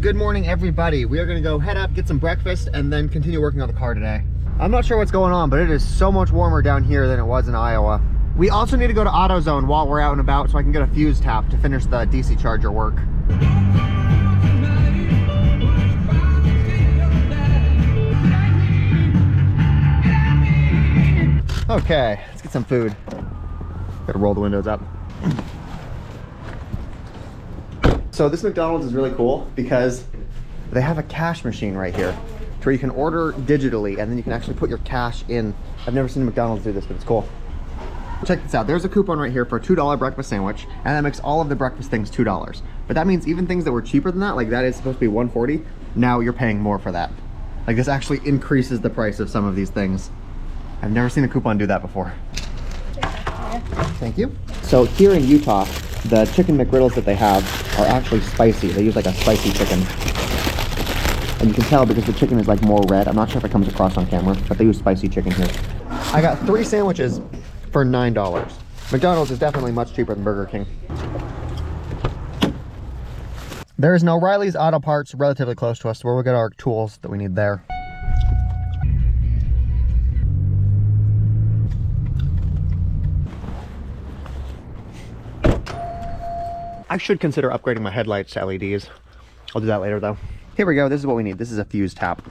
Good morning, everybody. We are gonna go head up, get some breakfast, and then continue working on the car today. I'm not sure what's going on, but it is so much warmer down here than it was in Iowa. We also need to go to AutoZone while we're out and about so I can get a fuse tap to finish the DC charger work. Okay, let's get some food. Gotta roll the windows up. So this McDonald's is really cool because they have a cash machine right here where you can order digitally and then you can actually put your cash in. I've never seen a McDonald's do this, but it's cool. Check this out. There's a coupon right here for a $2 breakfast sandwich, and that makes all of the breakfast things $2. But that means even things that were cheaper than that, like that is supposed to be $1.40, now you're paying more for that. Like this actually increases the price of some of these things. I've never seen a coupon do that before. Thank you. So here in Utah, the chicken McGriddles that they have are actually spicy. They use like a spicy chicken. And you can tell because the chicken is like more red. I'm not sure if it comes across on camera, but they use spicy chicken here. I got 3 sandwiches for $9. McDonald's is definitely much cheaper than Burger King. There is no Riley's Auto Parts relatively close to us, so we'll get our tools that we need there. I should consider upgrading my headlights to LEDs. I'll do that later though. Here we go, this is what we need. This is a fuse tap.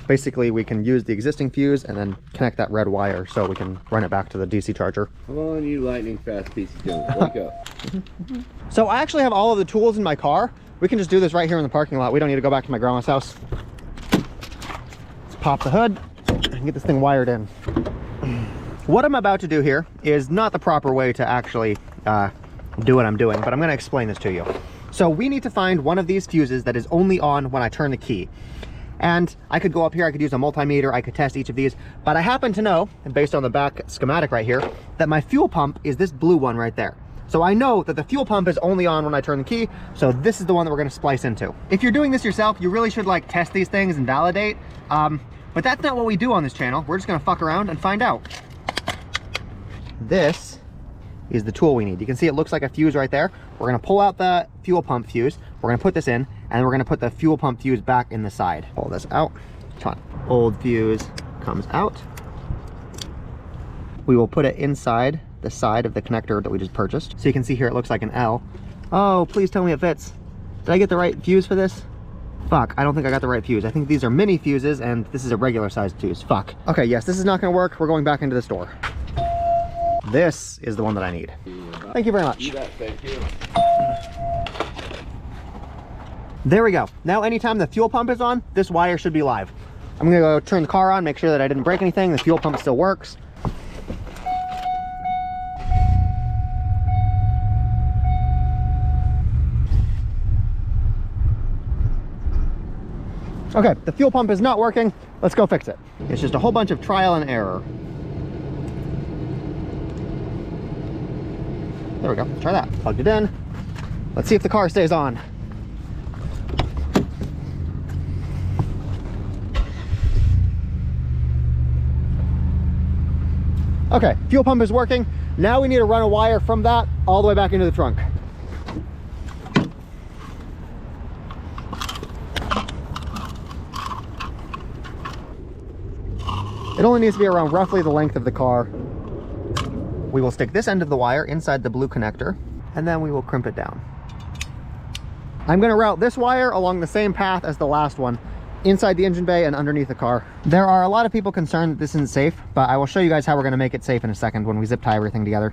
Basically, we can use the existing fuse and then connect that red wire so we can run it back to the DC charger. Come on, you lightning fast piece of junk. Wake up. So I actually have all of the tools in my car. We can just do this right here in the parking lot. We don't need to go back to my grandma's house. Let's pop the hood and get this thing wired in. What I'm about to do here is not the proper way to actually do what I'm doing, but I'm going to explain this to you. So we need to find one of these fuses that is only on when I turn the key. And I could go up here, I could use a multimeter, I could test each of these, but I happen to know, based on the back schematic right here, that my fuel pump is this blue one right there. So I know that the fuel pump is only on when I turn the key, so this is the one that we're going to splice into. If you're doing this yourself, you really should like test these things and validate, but that's not what we do on this channel. We're just going to fuck around and find out. This is the tool we need. You can see it looks like a fuse right there. We're going to pull out the fuel pump fuse, we're going to put this in, and then we're going to put the fuel pump fuse back in the side. Pull this out. Come on. Old fuse comes out. We will put it inside the side of the connector that we just purchased. So you can see here it looks like an L. Oh, please tell me it fits. Did I get the right fuse for this? Fuck, I don't think I got the right fuse. I think these are mini fuses and this is a regular sized fuse. Fuck. Okay, yes, this is not going to work. We're going back into the store. This is the one that I need. Thank you very much. Thank you. There we go. Now anytime the fuel pump is on, this wire should be live. I'm gonna go turn the car on, make sure that I didn't break anything, the fuel pump still works. Okay, the fuel pump is not working. Let's go fix it. It's just a whole bunch of trial and error. There we go, try that. Plugged it in. Let's see if the car stays on. Okay, fuel pump is working. Now we need to run a wire from that all the way back into the trunk. It only needs to be around roughly the length of the car. We will stick this end of the wire inside the blue connector, and then we will crimp it down. I'm going to route this wire along the same path as the last one, inside the engine bay and underneath the car. There are a lot of people concerned that this isn't safe, but I will show you guys how we're going to make it safe in a second when we zip tie everything together.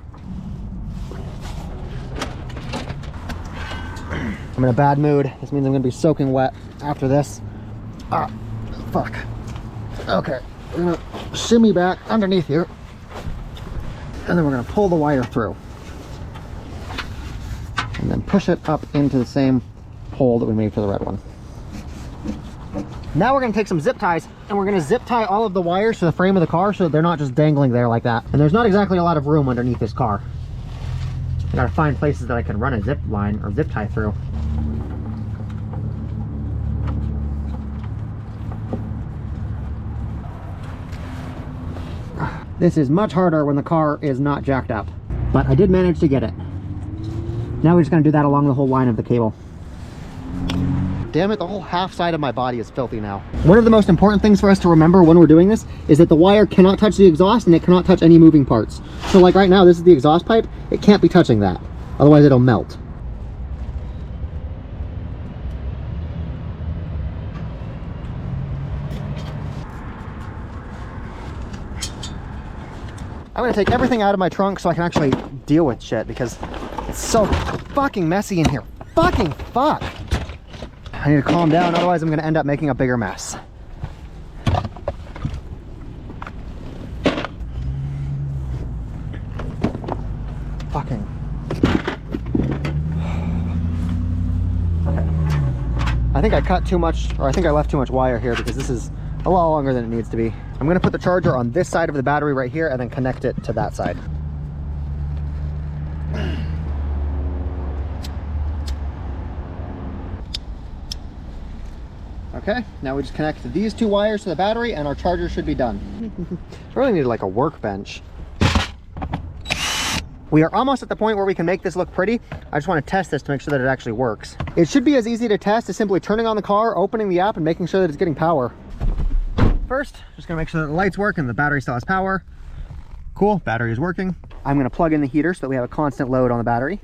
I'm in a bad mood. This means I'm going to be soaking wet after this. Ah, fuck. Okay, we're going to shimmy back underneath here, and then we're going to pull the wire through. And then push it up into the same hole that we made for the red one. Now we're going to take some zip ties and we're going to zip tie all of the wires to the frame of the car so that they're not just dangling there like that. And there's not exactly a lot of room underneath this car. I gotta find places that I can run a zip line or zip tie through. This is much harder when the car is not jacked up, but I did manage to get it. Now we're just going to do that along the whole line of the cable. God damn it, the whole half side of my body is filthy now. One of the most important things for us to remember when we're doing this is that the wire cannot touch the exhaust and it cannot touch any moving parts. So like right now, this is the exhaust pipe. It can't be touching that. Otherwise it'll melt. I'm gonna take everything out of my trunk so I can actually deal with shit because it's so fucking messy in here. Fucking fuck. I need to calm down, otherwise I'm gonna end up making a bigger mess. Fucking. Okay. I think I cut too much, or I think I left too much wire here because this is a lot longer than it needs to be. I'm gonna put the charger on this side of the battery right here and then connect it to that side. Okay, now we just connect these two wires to the battery and our charger should be done. I really need like a workbench. We are almost at the point where we can make this look pretty. I just want to test this to make sure that it actually works. It should be as easy to test as simply turning on the car, opening the app, and making sure that it's getting power. First, just gonna make sure that the lights work and the battery still has power. Cool, battery is working. I'm gonna plug in the heater so that we have a constant load on the battery.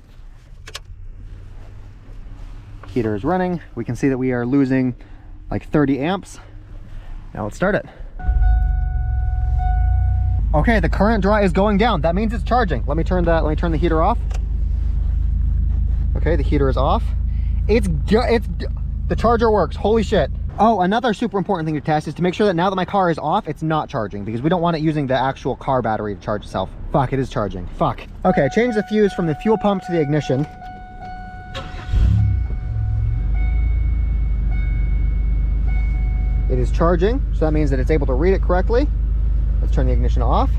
Heater is running. We can see that we are losing like 30 amps. Now let's start it. Okay, the current draw is going down. That means it's charging. Let me turn the heater off. Okay, the heater is off. The charger works. Holy shit. Oh, another super important thing to test is to make sure that now that my car is off, it's not charging because we don't want it using the actual car battery to charge itself. Fuck, it is charging. Fuck. Okay, change the fuse from the fuel pump to the ignition. It is charging, so that means that it's able to read it correctly. Let's turn the ignition off.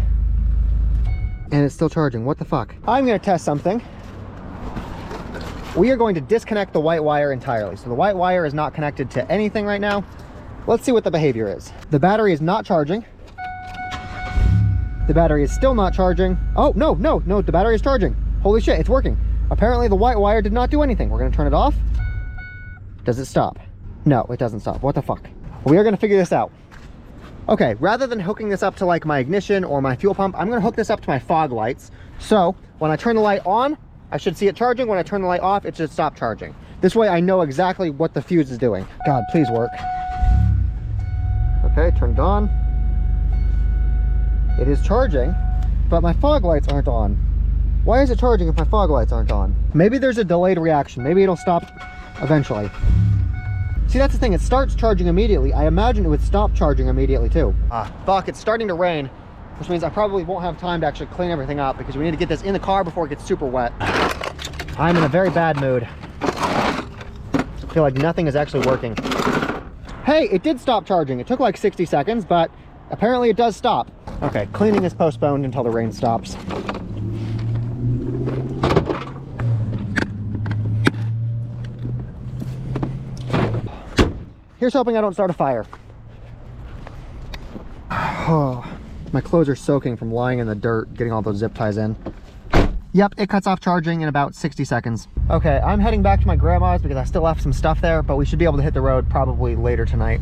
And it's still charging. What the fuck? I'm gonna test something. We are going to disconnect the white wire entirely. So the white wire is not connected to anything right now. Let's see what the behavior is. The battery is not charging. The battery is still not charging. Oh, no, the battery is charging. Holy shit, it's working. Apparently the white wire did not do anything. We're gonna turn it off. Does it stop? No, it doesn't stop. What the fuck? We are gonna figure this out. Okay, rather than hooking this up to like my ignition or my fuel pump, I'm gonna hook this up to my fog lights. So when I turn the light on, I should see it charging. When I turn the light off, it should stop charging. This way I know exactly what the fuse is doing. God, please work. Okay, turned on. It is charging, but my fog lights aren't on. Why is it charging if my fog lights aren't on? Maybe there's a delayed reaction. Maybe it'll stop eventually. See, that's the thing, it starts charging immediately. I imagine it would stop charging immediately too. Fuck, it's starting to rain, which means I probably won't have time to actually clean everything up because we need to get this in the car before it gets super wet. I'm in a very bad mood. I feel like nothing is actually working. Hey, it did stop charging. It took like 60 seconds, but apparently it does stop. Okay, cleaning is postponed until the rain stops. Here's hoping I don't start a fire. Oh, my clothes are soaking from lying in the dirt, getting all those zip ties in. Yep, it cuts off charging in about 60 seconds. Okay, I'm heading back to my grandma's because I still left some stuff there, but we should be able to hit the road probably later tonight.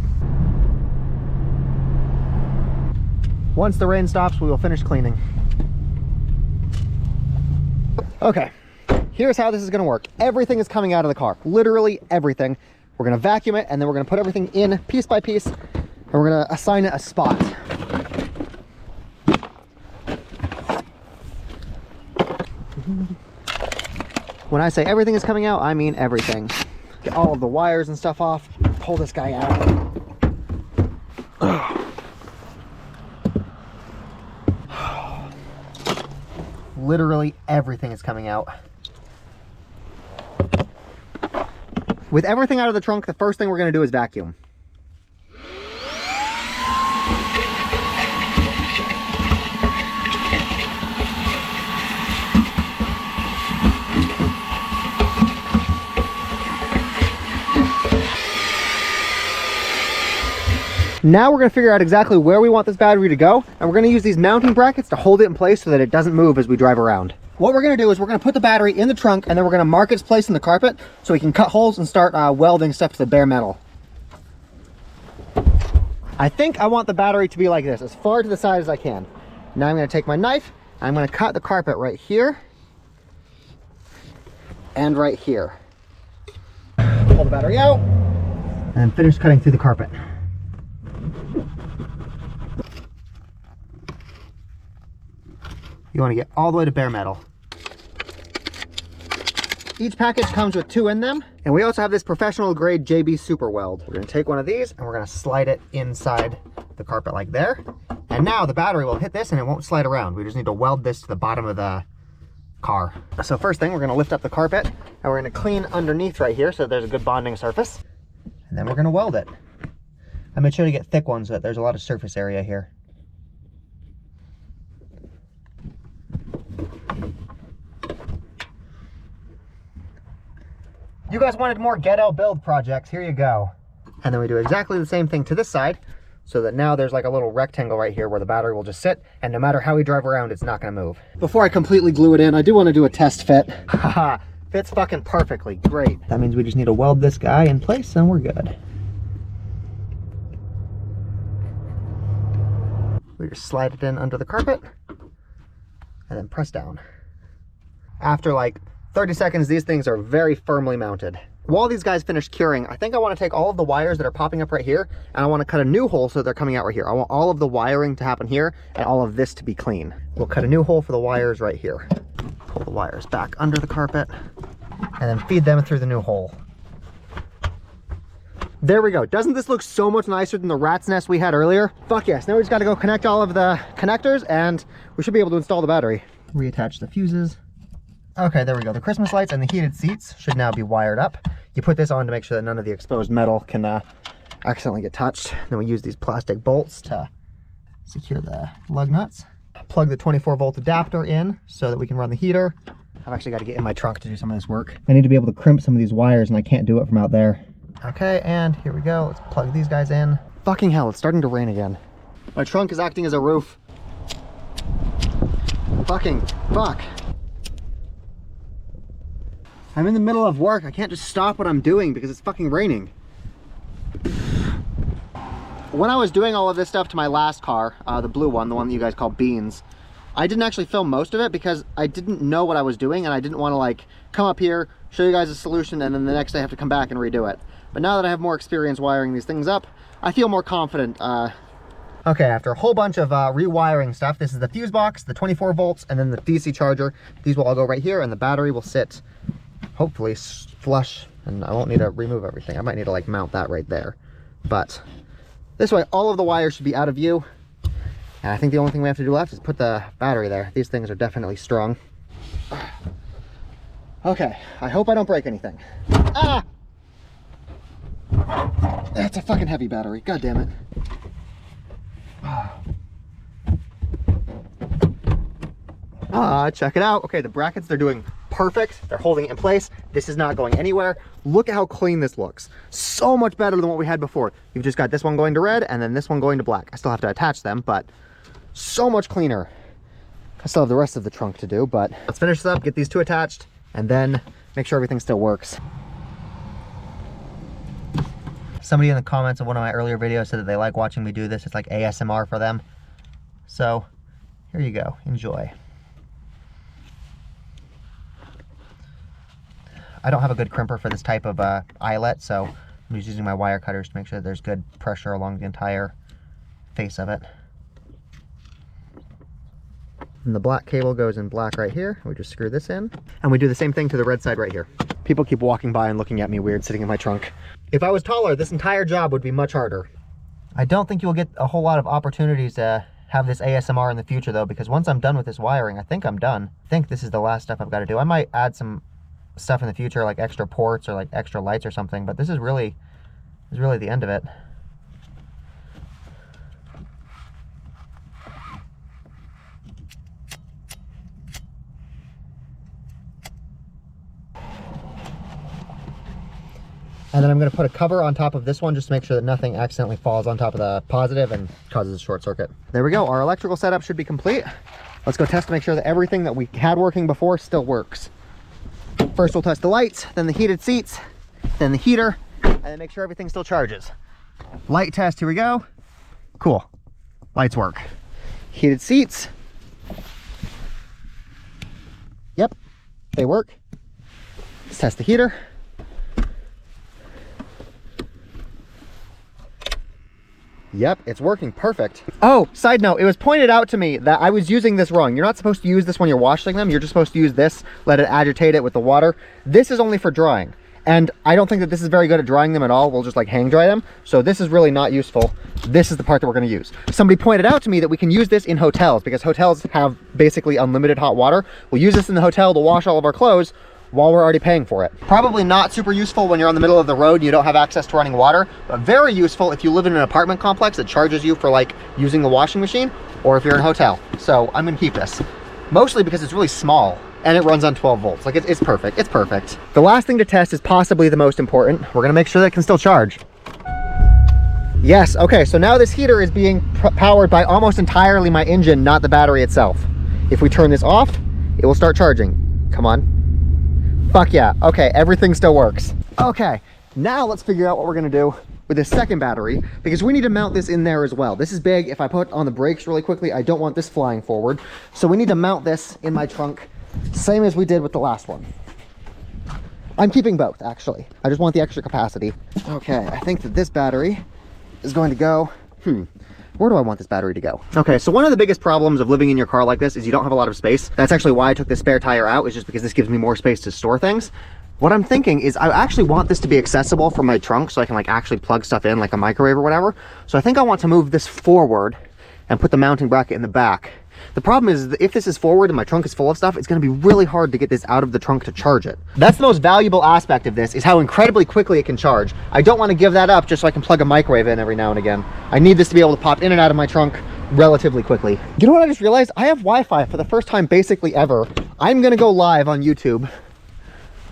Once the rain stops, we will finish cleaning. Okay, here's how this is gonna work. Everything is coming out of the car, literally everything. We're gonna vacuum it and then we're gonna put everything in piece by piece and we're gonna assign it a spot. When I say everything is coming out, I mean everything. Get all of the wires and stuff off, pull this guy out. Literally everything is coming out. With everything out of the trunk, the first thing we're going to do is vacuum. Now we're going to figure out exactly where we want this battery to go, and we're going to use these mounting brackets to hold it in place so that it doesn't move as we drive around. What we're gonna do is we're gonna put the battery in the trunk and then we're gonna mark its place in the carpet so we can cut holes and start welding stuff to the bare metal. I think I want the battery to be like this, as far to the side as I can. Now I'm gonna take my knife, I'm gonna cut the carpet right here and right here. Pull the battery out and finish cutting through the carpet. You want to get all the way to bare metal. Each package comes with 2 in them, and we also have this professional grade JB Super Weld. We're going to take one of these and we're going to slide it inside the carpet like there. And now the battery will hit this and it won't slide around. We just need to weld this to the bottom of the car. So first thing, we're going to lift up the carpet and we're going to clean underneath right here so that there's a good bonding surface. And then we're going to weld it. I made sure to get thick ones so that there's a lot of surface area here. You guys wanted more ghetto build projects, here you go. And then we do exactly the same thing to this side, so that now there's like a little rectangle right here where the battery will just sit, and no matter how we drive around, it's not gonna move. Before I completely glue it in, I do want to do a test fit. Haha, fits fucking perfectly, great. That means we just need to weld this guy in place and we're good. We just slide it in under the carpet, and then press down. After like 30 seconds, these things are very firmly mounted. While these guys finish curing, I think I want to take all of the wires that are popping up right here, and I want to cut a new hole so they're coming out right here. I want all of the wiring to happen here, and all of this to be clean. We'll cut a new hole for the wires right here. Pull the wires back under the carpet, and then feed them through the new hole. There we go. Doesn't this look so much nicer than the rat's nest we had earlier? Fuck yes. Now we just got to go connect all of the connectors, and we should be able to install the battery. Reattach the fuses. Okay, there we go. The Christmas lights and the heated seats should now be wired up. You put this on to make sure that none of the exposed metal can accidentally get touched. Then we use these plastic bolts to secure the lug nuts. Plug the 24-volt adapter in so that we can run the heater. I've actually got to get in my trunk to do some of this work. I need to be able to crimp some of these wires and I can't do it from out there. Okay, and here we go. Let's plug these guys in. Fucking hell, it's starting to rain again. My trunk is acting as a roof. Fucking fuck. I'm in the middle of work. I can't just stop what I'm doing because it's fucking raining. When I was doing all of this stuff to my last car, the blue one, the one that you guys call Beans, I didn't actually film most of it because I didn't know what I was doing and I didn't want to like come up here, show you guys a solution, and then the next day I have to come back and redo it. But now that I have more experience wiring these things up, I feel more confident. Okay, after a whole bunch of rewiring stuff, this is the fuse box, the 24 volts, and then the DC charger. These will all go right here and the battery will sit hopefully flush, and I won't need to remove everything. I might need to like mount that right there. But this way, all of the wires should be out of view. And I think the only thing we have to do left is put the battery there. These things are definitely strong. Okay, I hope I don't break anything. Ah! That's a fucking heavy battery, god damn it. Check it out. Okay, the brackets, they're doing perfect. They're holding it in place. This is not going anywhere. Look at how clean this looks. So much better than what we had before. You've just got this one going to red and then this one going to black. I still have to attach them, but so much cleaner. I still have the rest of the trunk to do, but let's finish this up, get these two attached, and then make sure everything still works. Somebody in the comments of one of my earlier videos said that they like watching me do this. It's like ASMR for them. So here you go, enjoy. I don't have a good crimper for this type of eyelet, so I'm just using my wire cutters to make sure that there's good pressure along the entire face of it. And the black cable goes in black right here. We just screw this in. And we do the same thing to the red side right here. People keep walking by and looking at me weird sitting in my trunk. If I was taller, this entire job would be much harder. I don't think you'll get a whole lot of opportunities to have this ASMR in the future though, because once I'm done with this wiring, I think I'm done. I think this is the last stuff I've got to do. I might add some stuff in the future, like extra ports or like extra lights or something, but this is really the end of it. And then I'm going to put a cover on top of this one just to make sure that nothing accidentally falls on top of the positive and causes a short circuit. There we go. Our electrical setup should be complete. Let's go test to make sure that everything that we had working before still works. First we'll test the lights, then the heated seats, then the heater, and then make sure everything still charges. Light test, here we go. Cool, lights work. Heated seats. Yep, they work. Let's test the heater. Yep, it's working perfect. Oh, side note, it was pointed out to me that I was using this wrong. You're not supposed to use this when you're washing them. You're just supposed to use this, let it agitate it with the water. This is only for drying. And I don't think that this is very good at drying them at all. We'll just like hang dry them. So this is really not useful. This is the part that we're gonna use. Somebody pointed out to me that we can use this in hotels because hotels have basically unlimited hot water. We'll use this in the hotel to wash all of our clothes while we're already paying for it. Probably not super useful when you're on the middle of the road and you don't have access to running water, but very useful if you live in an apartment complex that charges you for like using the washing machine, or if you're in a hotel. So I'm gonna keep this. Mostly because it's really small and it runs on 12 volts. Like it's perfect, it's perfect. The last thing to test is possibly the most important. We're gonna make sure that it can still charge. Yes, okay, so now this heater is being powered by almost entirely my engine, not the battery itself. If we turn this off, it will start charging. Come on. Fuck yeah, okay, everything still works. Okay, now let's figure out what we're gonna do with this second battery, because we need to mount this in there as well. This is big. If I put on the brakes really quickly, I don't want this flying forward. So we need to mount this in my trunk, same as we did with the last one. I'm keeping both, actually. I just want the extra capacity. Okay, I think that this battery is going to go, where do I want this battery to go? Okay, so one of the biggest problems of living in your car like this is you don't have a lot of space. That's actually why I took the spare tire out, is just because this gives me more space to store things. What I'm thinking is I actually want this to be accessible from my trunk so I can like actually plug stuff in like a microwave or whatever. So I think I want to move this forward and put the mounting bracket in the back. The problem is that if this is forward and my trunk is full of stuff, it's going to be really hard to get this out of the trunk to charge it. That's the most valuable aspect of this, is how incredibly quickly it can charge. I don't want to give that up just so I can plug a microwave in every now and again. I need this to be able to pop in and out of my trunk relatively quickly. You know what I just realized? I have Wi-Fi for the first time basically ever. I'm going to go live on YouTube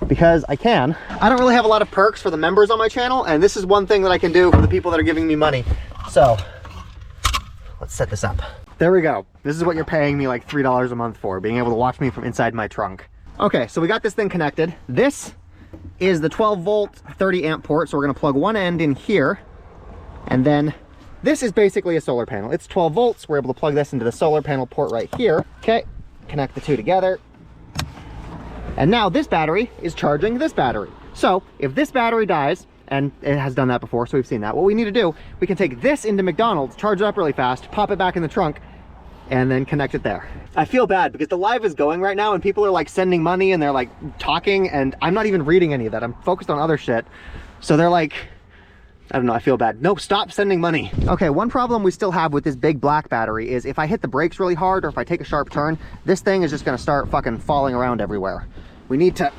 because I can. I don't really have a lot of perks for the members on my channel, and this is one thing that I can do for the people that are giving me money. So let's set this up. There we go. This is what you're paying me like $3 a month for, being able to watch me from inside my trunk. Okay, so we got this thing connected. This is the 12 volt 30 amp port, so we're gonna plug one end in here, and then this is basically a solar panel. It's 12 volts. We're able to plug this into the solar panel port right here. Okay, connect the two together. And now this battery is charging this battery. So if this battery dies, and it has done that before, so we've seen that, what we need to do, we can take this into McDonald's, charge it up really fast, pop it back in the trunk, and then connect it there. I feel bad because the live is going right now and people are like sending money and they're like talking, and I'm not even reading any of that. I'm focused on other shit. So they're like, I don't know, I feel bad. No, stop sending money. Okay, one problem we still have with this big black battery is if I hit the brakes really hard or if I take a sharp turn, this thing is just gonna start fucking falling around everywhere. We need to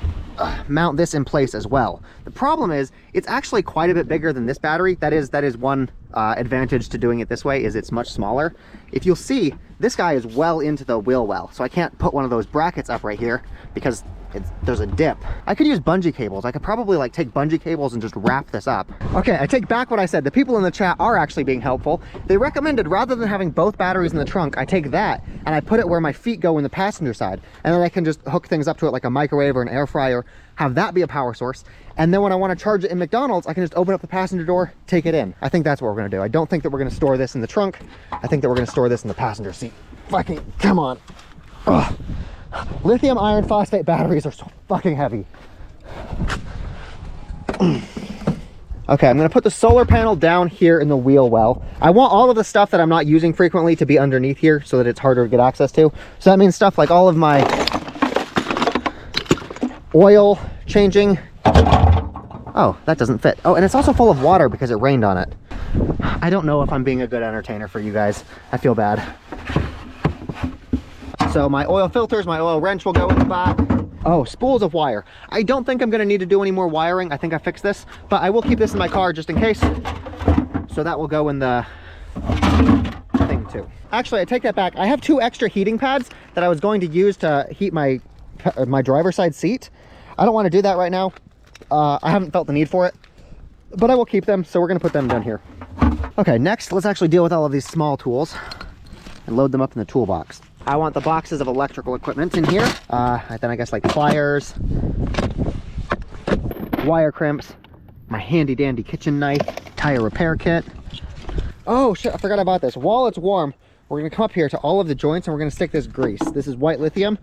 mount this in place as well. The problem is it's actually quite a bit bigger than this battery. That is one advantage to doing it this way, is it's much smaller. If you'll see, this guy is well into the wheel well, so I can't put one of those brackets up right here because there's a dip. I could use bungee cables. I could probably like take bungee cables and just wrap this up. Okay, I take back what I said. The people in the chat are actually being helpful. They recommended rather than having both batteries in the trunk, I take that and I put it where my feet go in the passenger side, and then I can just hook things up to it like a microwave or an air fryer, have that be a power source, and then when I want to charge it in McDonald's, I can just open up the passenger door, take it in. I think that's what we're gonna do. I don't think that we're gonna store this in the trunk. I think that we're gonna store this in the passenger seat. Fucking, come on. Ugh. Lithium iron phosphate batteries are so fucking heavy. Okay, I'm gonna put the solar panel down here in the wheel well. I want all of the stuff that I'm not using frequently to be underneath here so that it's harder to get access to. So that means stuff like all of my oil changing. Oh, that doesn't fit. Oh, and it's also full of water because it rained on it. I don't know if I'm being a good entertainer for you guys. I feel bad. So my oil filters, my oil wrench will go in the back. Oh, spools of wire. I don't think I'm gonna need to do any more wiring. I think I fixed this, but I will keep this in my car just in case. So that will go in the thing too. Actually, I take that back. I have 2 extra heating pads that I was going to use to heat my driver's side seat. I don't want to do that right now. I haven't felt the need for it, but I will keep them. So we're gonna put them down here. Okay, next, let's actually deal with all of these small tools and load them up in the toolbox. I want the boxes of electrical equipment in here. Then I guess like pliers, wire crimps, my handy dandy kitchen knife, tire repair kit. Oh shit, I forgot about this. While it's warm, we're gonna come up here to all of the joints and we're gonna stick this grease. This is white lithium.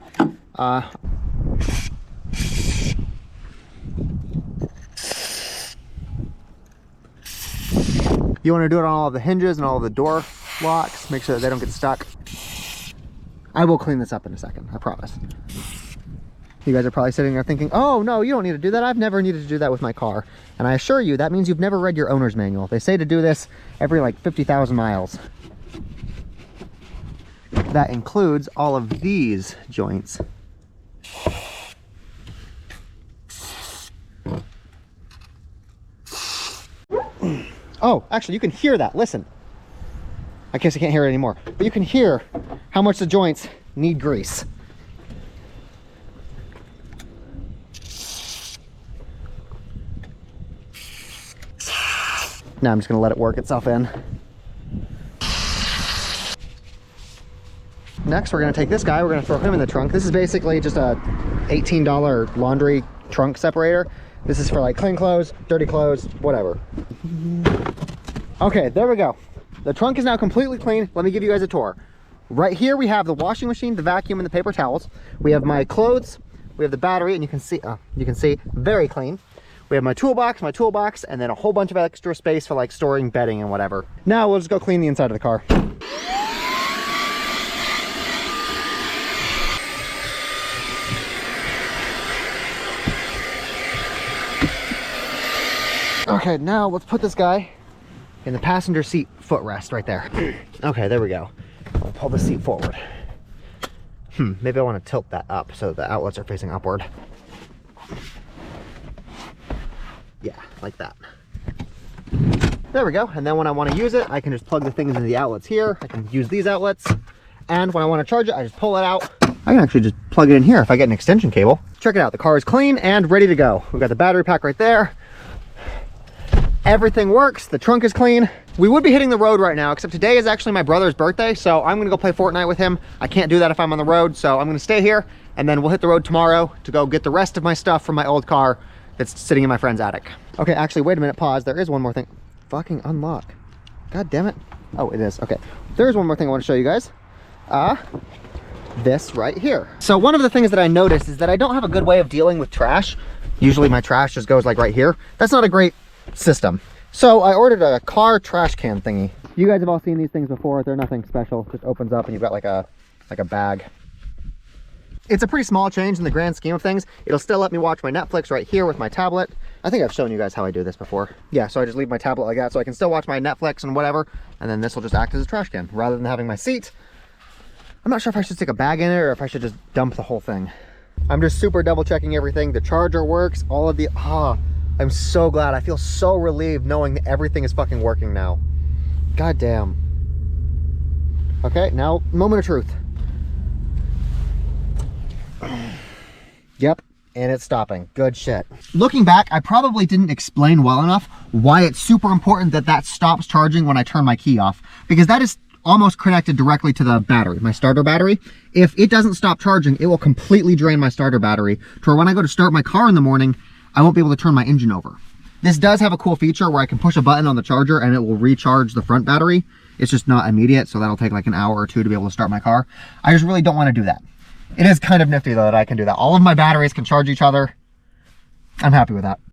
You want to do it on all of the hinges and all of the door locks. Make sure that they don't get stuck. I will clean this up in a second, I promise. You guys are probably sitting there thinking, oh no, you don't need to do that. I've never needed to do that with my car. And I assure you, that means you've never read your owner's manual. They say to do this every like 50,000 miles. That includes all of these joints. Oh, actually, you can hear that. Listen. I guess I can't hear it anymore. But you can hear how much the joints need grease. Now I'm just going to let it work itself in. Next, we're going to take this guy. We're going to throw him in the trunk. This is basically just a $18 laundry trunk separator. This is for like clean clothes, dirty clothes, whatever. Okay, there we go. The trunk is now completely clean. Let me give you guys a tour. Right here we have the washing machine, the vacuum, and the paper towels. We have my clothes, we have the battery, and you can see very clean. We have my toolbox, and then a whole bunch of extra space for like storing bedding and whatever. Now we'll just go clean the inside of the car. Okay, now let's put this guy in the passenger seat footrest right there. Okay, there we go. I'll pull the seat forward. Maybe I want to tilt that up so the outlets are facing upward. Yeah, like that. There we go. And then when I want to use it, I can just plug the things into the outlets here. I can use these outlets. And when I want to charge it, I just pull it out. I can actually just plug it in here if I get an extension cable. Check it out. The car is clean and ready to go. We've got the battery pack right there. Everything works. The trunk is clean. We would be hitting the road right now, except today is actually my brother's birthday, so I'm gonna go play Fortnite with him. I can't do that if I'm on the road, so I'm gonna stay here, and then we'll hit the road tomorrow to go get the rest of my stuff from my old car that's sitting in my friend's attic. Okay, actually, wait a minute, pause. There is one more thing. Fucking unlock. God damn it. Oh, it is. Okay. There is one more thing I want to show you guys. This right here. So one of the things that I noticed is that I don't have a good way of dealing with trash. Usually my trash just goes like right here. That's not a great system. So I ordered a car trash can thingy. You guys have all seen these things before. They're nothing special. Just opens up and you've got like a bag. It's a pretty small change in the grand scheme of things. It'll still let me watch my Netflix right here with my tablet. I think I've shown you guys how I do this before. Yeah, so I just leave my tablet like that so I can still watch my Netflix and whatever, and then this will just act as a trash can rather than having my seat. I'm not sure if I should stick a bag in it or if I should just dump the whole thing. I'm just super double checking everything. The charger works, all of the, I'm so glad. I feel so relieved knowing that everything is fucking working now. God damn. Okay, now, moment of truth. Yep, and it's stopping. Good shit. Looking back, I probably didn't explain well enough why it's super important that that stops charging when I turn my key off, because that is almost connected directly to the battery, my starter battery. If it doesn't stop charging, it will completely drain my starter battery to where when I go to start my car in the morning, I won't be able to turn my engine over. This does have a cool feature where I can push a button on the charger and it will recharge the front battery. It's just not immediate, so that'll take like an hour or two to be able to start my car. I just really don't want to do that. It is kind of nifty though that I can do that. All of my batteries can charge each other. I'm happy with that.